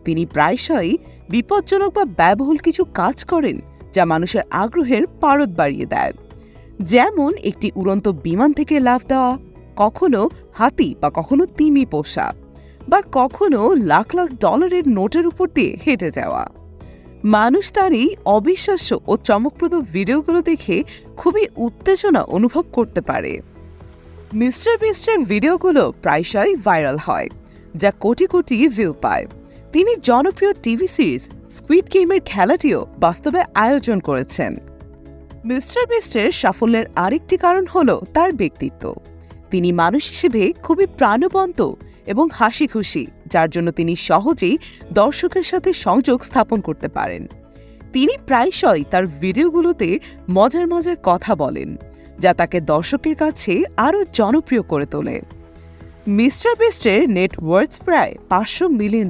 তিনি প্রায়শই বিপজ্জনক বা ব্যয়বহুল কিছু কাজ করেন যা মানুষের আগ্রহের পারদ বাড়িয়ে দেয়, যেমন একটি উড়ন্ত বিমান থেকে লাফ দেওয়া, কখনো হাতি বা কখনো তিমি পোষা, বা কখনো লাখ লাখ ডলারের নোটের উপর দিয়ে হেঁটে যাওয়া। মানুষ তার এই অবিশ্বাস্য ও চমকপ্রদ ভিডিওগুলো দেখে খুবই উত্তেজনা অনুভব করতে পারে। মিস্টার বিস্টের ভিডিওগুলো প্রায়শই ভাইরাল হয়, যা কোটি কোটি ভিউ পায়। তিনি জনপ্রিয় টিভি সিরিজ স্কুইড গেমের খেলাটিও বাস্তবে আয়োজন করেছেন। মিস্টার বিস্টের সাফল্যের আরেকটি কারণ হল তার ব্যক্তিত্ব। তিনি মানুষ হিসেবে খুবই প্রাণবন্ত এবং হাসি খুশি, যার জন্য তিনি সহজেই দর্শকের সাথে সংযোগ স্থাপন করতে পারেন। তিনি প্রায়শই তার ভিডিওগুলোতে মজার মজার কথা বলেন, যা তাকে দর্শকের কাছে আরও জনপ্রিয় করে তোলে। মিস্টার বিস্টের নেট ওয়ার্থ প্রায় $500 মিলিয়ন।